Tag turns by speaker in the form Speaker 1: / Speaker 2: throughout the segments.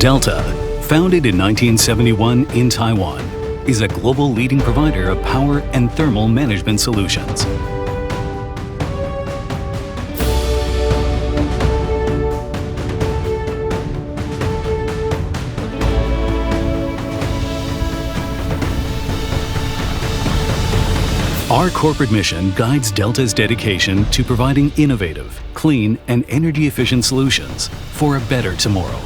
Speaker 1: Delta, founded in 1971 in Taiwan, is a global leading provider of power and thermal management solutions. Our corporate mission guides Delta's dedication to providing innovative, clean, and energy-efficient solutions for a better tomorrow.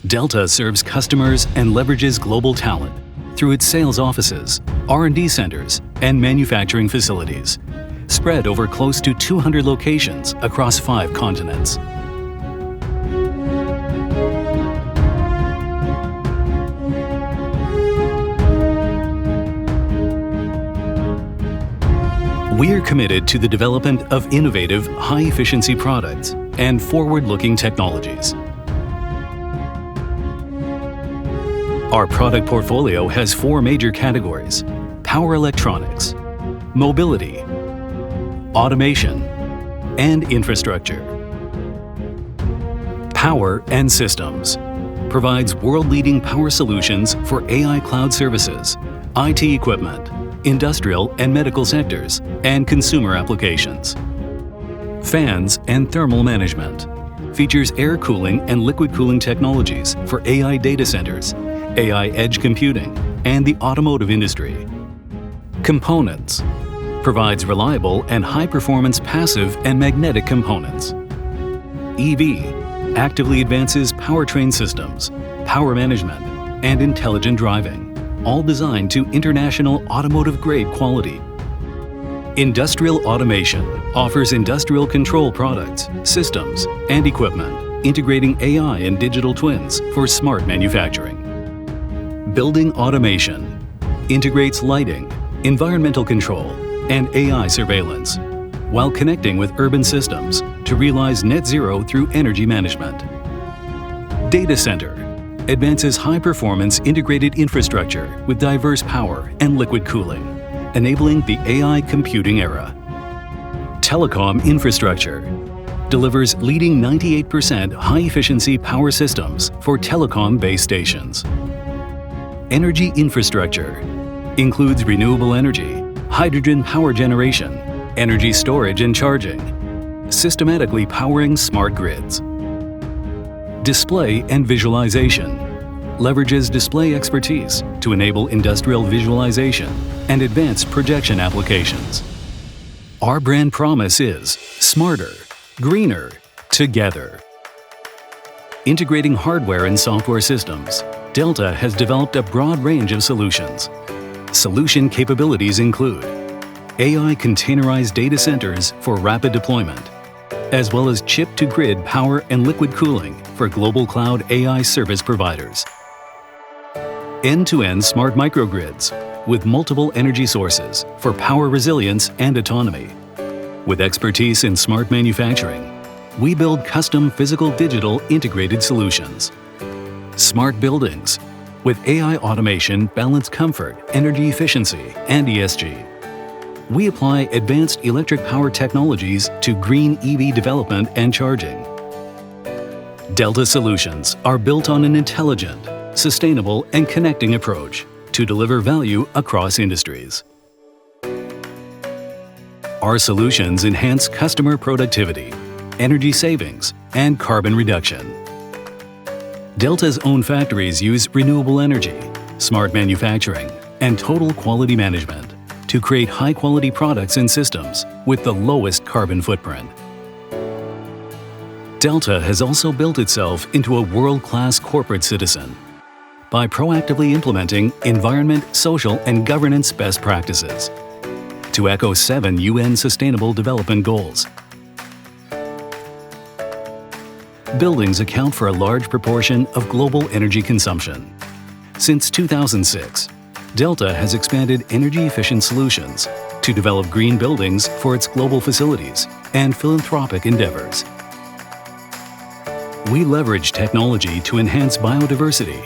Speaker 1: Delta serves customers and leverages global talent through its sales offices, R&D centers, and manufacturing facilities, spread over close to 200 locations across 5 continents. We are committed to the development of innovative, high-efficiency products and forward-looking technologies. Our product portfolio has 4 major categories: power electronics, mobility, automation, and infrastructure. Power and Systems provides world-leading power solutions for AI cloud services, IT equipment, industrial and medical sectors, and consumer applications. Fans and Thermal Management features air cooling and liquid cooling technologies for AI data centers, AI edge computing, and the automotive industry. Components provides reliable and high-performance passive and magnetic components. EV actively advances powertrain systems, power management, and intelligent driving, all designed to international automotive-grade quality. Industrial Automation offers industrial control products, systems, and equipment, integrating AI and digital twins for smart manufacturing. Building Automation integrates lighting, environmental control, and AI surveillance, while connecting with urban systems to realize net zero through energy management. Data Center advances high-performance integrated infrastructure with diverse power and liquid cooling, enabling the AI computing era. Telecom Infrastructure delivers leading 98% high-efficiency power systems for telecom base stations. Energy Infrastructure includes renewable energy, hydrogen power generation, energy storage and charging, systematically powering smart grids. Display and Visualization leverages display expertise to enable industrial visualization and advanced projection applications. Our brand promise is smarter, greener, together. Integrating hardware and software systems, Delta has developed a broad range of solutions. Solution capabilities include AI containerized data centers for rapid deployment, as well as chip-to-grid power and liquid cooling for global cloud AI service providers. End-to-end smart microgrids with multiple energy sources for power resilience and autonomy. With expertise in smart manufacturing, we build custom physical-digital integrated solutions. Smart buildings with AI automation, balanced comfort, energy efficiency, and ESG. We apply advanced electric power technologies to green EV development and charging. Delta solutions are built on an intelligent, sustainable, and connecting approach to deliver value across industries. Our solutions enhance customer productivity, energy savings, and carbon reduction. Delta's own factories use renewable energy, smart manufacturing, and total quality management to create high-quality products and systems with the lowest carbon footprint. Delta has also built itself into a world-class corporate citizen by proactively implementing environment, social, and governance best practices to echo 7 UN Sustainable Development Goals. Buildings account for a large proportion of global energy consumption. Since 2006, Delta has expanded energy-efficient solutions to develop green buildings for its global facilities and philanthropic endeavors. We leverage technology to enhance biodiversity,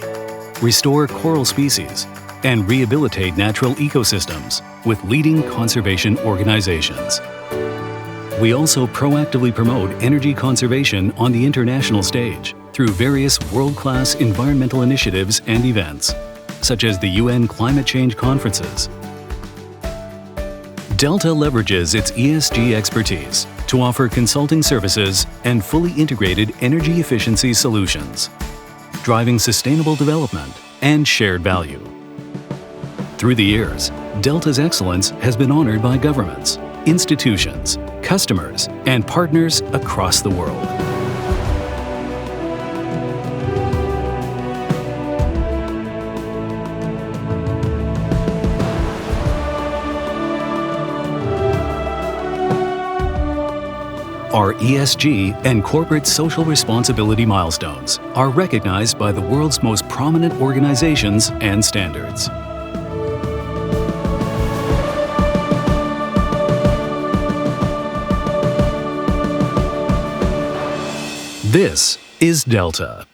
Speaker 1: restore coral species, and rehabilitate natural ecosystems with leading conservation organizations. We also proactively promote energy conservation on the international stage through through various world-class environmental initiatives and events, such as the UN climate change conferences. Delta leverages its ESG expertise to offer consulting services and fully integrated energy efficiency solutions, driving sustainable development and shared value. Through the years, Delta's excellence has been honored by governments, institutions, customers, and partners across the world. Our ESG and corporate social responsibility milestones are recognized by the world's most prominent organizations and standards. This is Delta.